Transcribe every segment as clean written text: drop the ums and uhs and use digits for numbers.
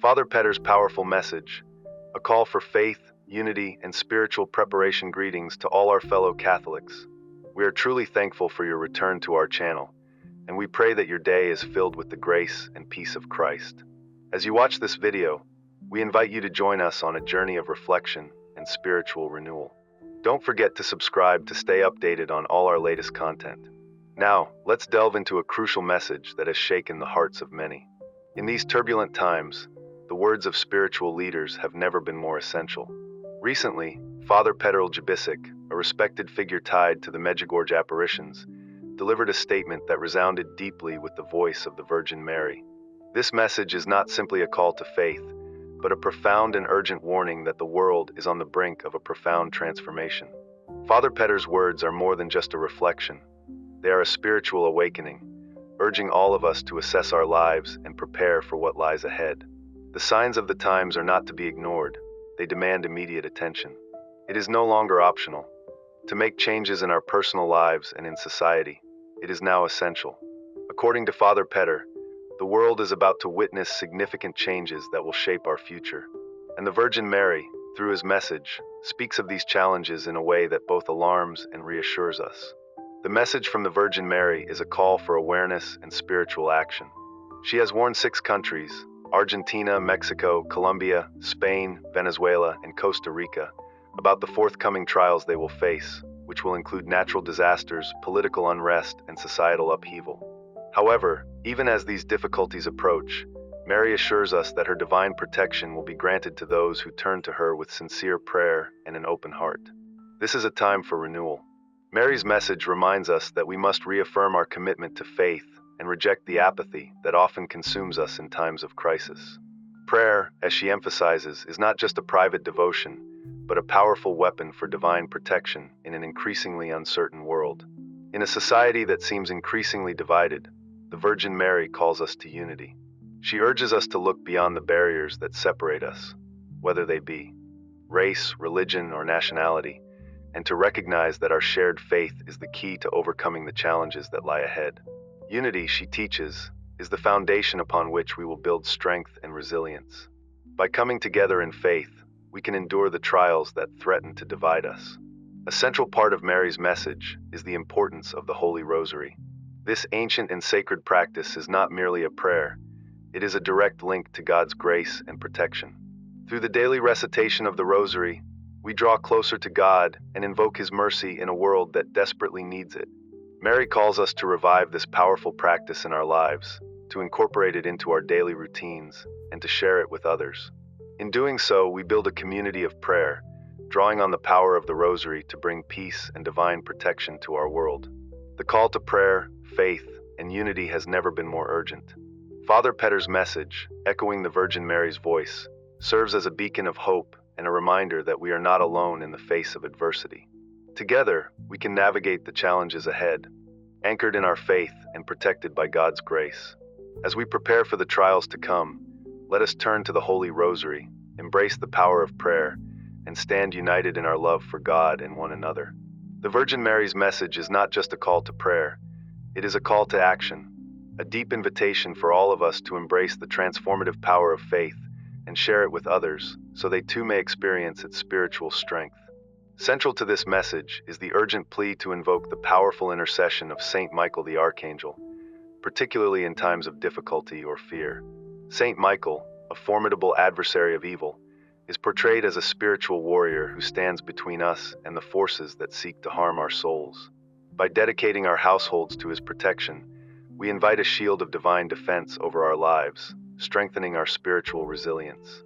Father Petar's powerful message, a call for faith, unity, and spiritual preparation. Greetings to all our fellow Catholics. We are truly thankful for your return to our channel, and we pray that your day is filled with the grace and peace of Christ. As you watch this video, we invite you to join us on a journey of reflection and spiritual renewal. Don't forget to subscribe to stay updated on all our latest content. Now, let's delve into a crucial message that has shaken the hearts of many. In these turbulent times, the words of spiritual leaders have never been more essential. Recently, Father Petar, a respected figure tied to the Medjugorje apparitions, delivered a statement that resounded deeply with the voice of the Virgin Mary. This message is not simply a call to faith, but a profound and urgent warning that the world is on the brink of a profound transformation. Father Petar's words are more than just a reflection. They are a spiritual awakening, urging all of us to assess our lives and prepare for what lies ahead. The signs of the times are not to be ignored. They demand immediate attention. It is no longer optional. To make changes in our personal lives and in society, it is now essential. According to Father Petar, the world is about to witness significant changes that will shape our future. And the Virgin Mary, through his message, speaks of these challenges in a way that both alarms and reassures us. The message from the Virgin Mary is a call for awareness and spiritual action. She has warned 6 countries, Argentina, Mexico, Colombia, Spain, Venezuela, and Costa Rica, about the forthcoming trials they will face, which will include natural disasters, political unrest, and societal upheaval. However, even as these difficulties approach, Mary assures us that her divine protection will be granted to those who turn to her with sincere prayer and an open heart. This is a time for renewal. Mary's message reminds us that we must reaffirm our commitment to faith and reject the apathy that often consumes us in times of crisis. Prayer, as she emphasizes, is not just a private devotion, but a powerful weapon for divine protection in an increasingly uncertain world. In a society that seems increasingly divided, the Virgin Mary calls us to unity. She urges us to look beyond the barriers that separate us, whether they be race, religion, or nationality, and to recognize that our shared faith is the key to overcoming the challenges that lie ahead. Unity, she teaches, is the foundation upon which we will build strength and resilience. By coming together in faith, we can endure the trials that threaten to divide us. A central part of Mary's message is the importance of the Holy Rosary. This ancient and sacred practice is not merely a prayer, it is a direct link to God's grace and protection. Through the daily recitation of the Rosary, we draw closer to God and invoke His mercy in a world that desperately needs it. Mary calls us to revive this powerful practice in our lives, to incorporate it into our daily routines, and to share it with others. In doing so, we build a community of prayer, drawing on the power of the Rosary to bring peace and divine protection to our world. The call to prayer, faith, and unity has never been more urgent. Father Petar's message, echoing the Virgin Mary's voice, serves as a beacon of hope and a reminder that we are not alone in the face of adversity. Together, we can navigate the challenges ahead, anchored in our faith and protected by God's grace. As we prepare for the trials to come, let us turn to the Holy Rosary, embrace the power of prayer, and stand united in our love for God and one another. The Virgin Mary's message is not just a call to prayer, it is a call to action, a deep invitation for all of us to embrace the transformative power of faith and share it with others so they too may experience its spiritual strength. Central to this message is the urgent plea to invoke the powerful intercession of Saint Michael the Archangel, particularly in times of difficulty or fear. Saint Michael, a formidable adversary of evil, is portrayed as a spiritual warrior who stands between us and the forces that seek to harm our souls. By dedicating our households to his protection, we invite a shield of divine defense over our lives, strengthening our spiritual resilience.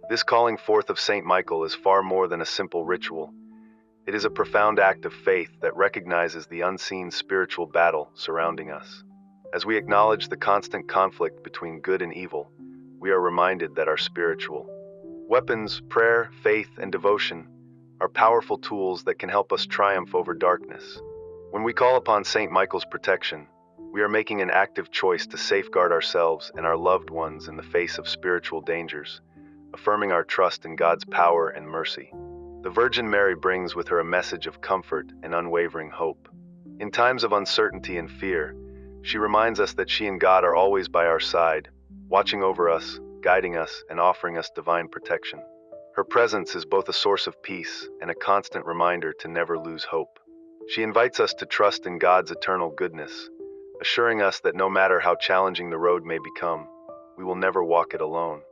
This calling forth of Saint Michael is far more than a simple ritual. It is a profound act of faith that recognizes the unseen spiritual battle surrounding us. As we acknowledge the constant conflict between good and evil, we are reminded that our spiritual weapons, prayer, faith, and devotion, are powerful tools that can help us triumph over darkness. When we call upon Saint Michael's protection, we are making an active choice to safeguard ourselves and our loved ones in the face of spiritual dangers, affirming our trust in God's power and mercy. The Virgin Mary brings with her a message of comfort and unwavering hope. In times of uncertainty and fear, she reminds us that she and God are always by our side, watching over us, guiding us and offering us divine protection. Her presence is both a source of peace and a constant reminder to never lose hope. She invites us to trust in God's eternal goodness, assuring us that no matter how challenging the road may become, we will never walk it alone.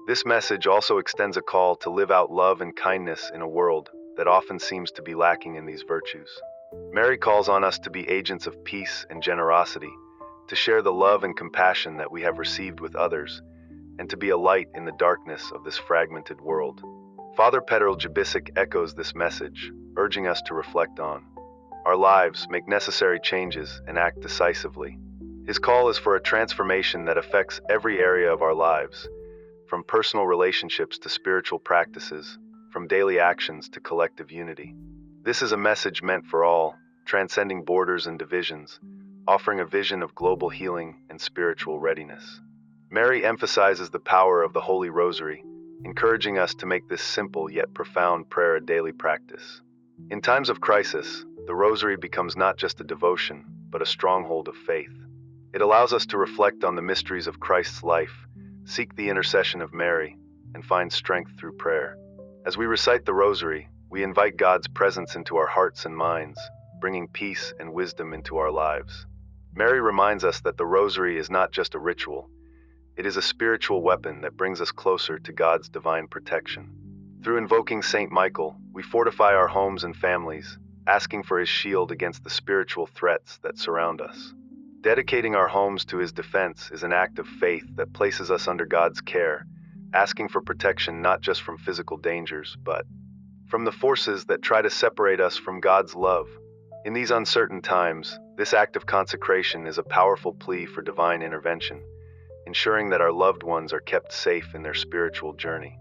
This message also extends a call to live out love and kindness in a world that often seems to be lacking in these virtues. Mary calls on us to be agents of peace and generosity, to share the love and compassion that we have received with others, and to be a light in the darkness of this fragmented world. Father Petar echoes this message, urging us to reflect on our lives, make necessary changes, and act decisively. His call is for a transformation that affects every area of our lives, from personal relationships to spiritual practices, from daily actions to collective unity. This is a message meant for all, transcending borders and divisions, offering a vision of global healing and spiritual readiness. Mary emphasizes the power of the Holy Rosary, encouraging us to make this simple yet profound prayer a daily practice. In times of crisis, the Rosary becomes not just a devotion, but a stronghold of faith. It allows us to reflect on the mysteries of Christ's life, seek the intercession of Mary, and find strength through prayer. As we recite the Rosary, we invite God's presence into our hearts and minds, bringing peace and wisdom into our lives. Mary reminds us that the Rosary is not just a ritual, it is a spiritual weapon that brings us closer to God's divine protection. Through invoking Saint Michael, we fortify our homes and families, asking for his shield against the spiritual threats that surround us. Dedicating our homes to his defense is an act of faith that places us under God's care, asking for protection not just from physical dangers, but from the forces that try to separate us from God's love. In these uncertain times, this act of consecration is a powerful plea for divine intervention, ensuring that our loved ones are kept safe in their spiritual journey.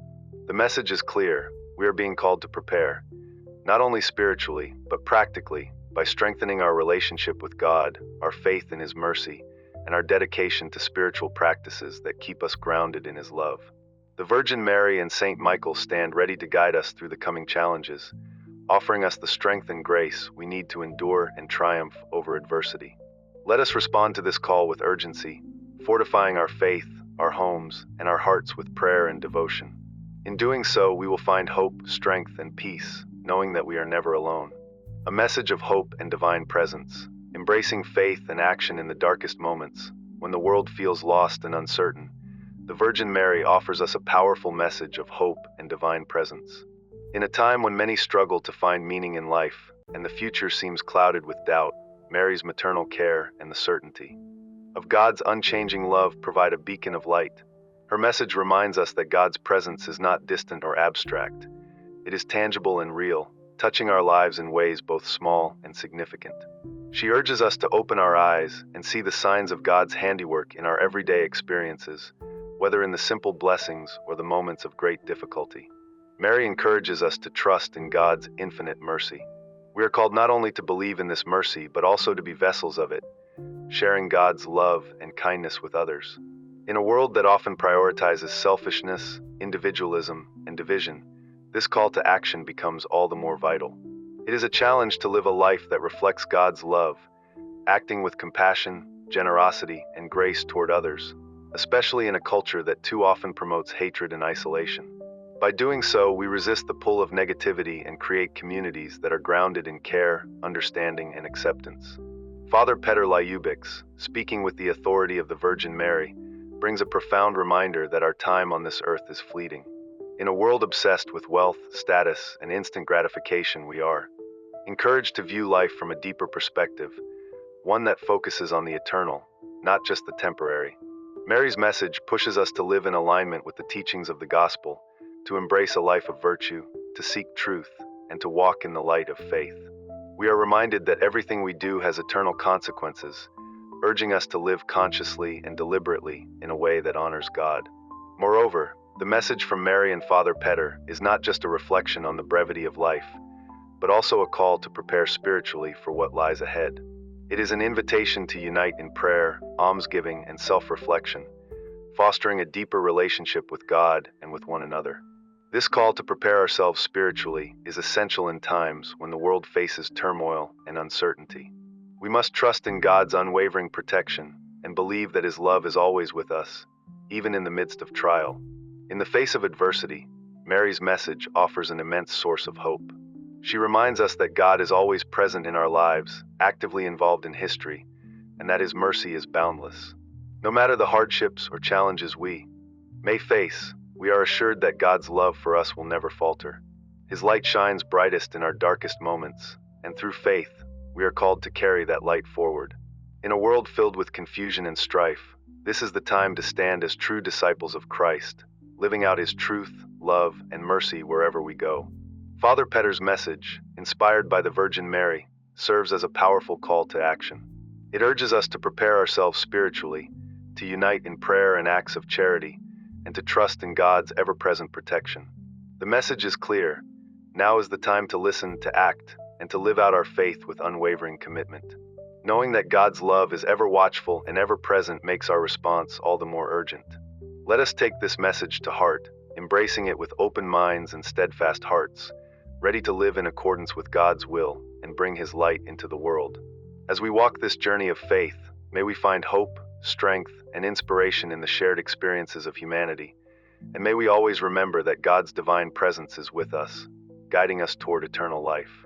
The message is clear: we are being called to prepare, not only spiritually, but practically, by strengthening our relationship with God, our faith in his mercy, and our dedication to spiritual practices that keep us grounded in his love. The Virgin Mary and Saint Michael stand ready to guide us through the coming challenges, offering us the strength and grace we need to endure and triumph over adversity. Let us respond to this call with urgency, fortifying our faith, our homes, and our hearts with prayer and devotion. In doing so, we will find hope, strength, and peace, knowing that we are never alone. A message of hope and divine presence, embracing faith and action in the darkest moments, when the world feels lost and uncertain. The Virgin Mary offers us a powerful message of hope and divine presence. In a time when many struggle to find meaning in life, and the future seems clouded with doubt, Mary's maternal care and the certainty of God's unchanging love provide a beacon of light. Her message reminds us that God's presence is not distant or abstract. It is tangible and real, touching our lives in ways both small and significant. She urges us to open our eyes and see the signs of God's handiwork in our everyday experiences, whether in the simple blessings or the moments of great difficulty. Mary encourages us to trust in God's infinite mercy. We are called not only to believe in this mercy, but also to be vessels of it, sharing God's love and kindness with others. In a world that often prioritizes selfishness, individualism, and division, this call to action becomes all the more vital. It is a challenge to live a life that reflects God's love, acting with compassion, generosity, and grace toward others, especially in a culture that too often promotes hatred and isolation. By doing so, we resist the pull of negativity and create communities that are grounded in care, understanding, and acceptance. Father Petar, speaking with the authority of the Virgin Mary, brings a profound reminder that our time on this earth is fleeting. In a world obsessed with wealth, status, and instant gratification, we are encouraged to view life from a deeper perspective, one that focuses on the eternal, not just the temporary. Mary's message pushes us to live in alignment with the teachings of the gospel, to embrace a life of virtue, to seek truth, and to walk in the light of faith. We are reminded that everything we do has eternal consequences, urging us to live consciously and deliberately in a way that honors God. Moreover, the message from Mary and Father Petar is not just a reflection on the brevity of life, but also a call to prepare spiritually for what lies ahead. It is an invitation to unite in prayer, almsgiving, and self-reflection, fostering a deeper relationship with God and with one another. This call to prepare ourselves spiritually is essential in times when the world faces turmoil and uncertainty. We must trust in God's unwavering protection and believe that his love is always with us, even in the midst of trial. In the face of adversity, Mary's message offers an immense source of hope. She reminds us that God is always present in our lives, actively involved in history, and that His mercy is boundless. No matter the hardships or challenges we may face, we are assured that God's love for us will never falter. His light shines brightest in our darkest moments, and through faith, we are called to carry that light forward. In a world filled with confusion and strife, this is the time to stand as true disciples of Christ, living out His truth, love, and mercy wherever we go. Father Petar's message, inspired by the Virgin Mary, serves as a powerful call to action. It urges us to prepare ourselves spiritually, to unite in prayer and acts of charity, and to trust in God's ever-present protection. The message is clear. Now is the time to listen, to act, and to live out our faith with unwavering commitment. Knowing that God's love is ever watchful and ever present makes our response all the more urgent. Let us take this message to heart, embracing it with open minds and steadfast hearts, ready to live in accordance with God's will and bring His light into the world. As we walk this journey of faith, may we find hope, strength, and inspiration in the shared experiences of humanity, and may we always remember that God's divine presence is with us, guiding us toward eternal life.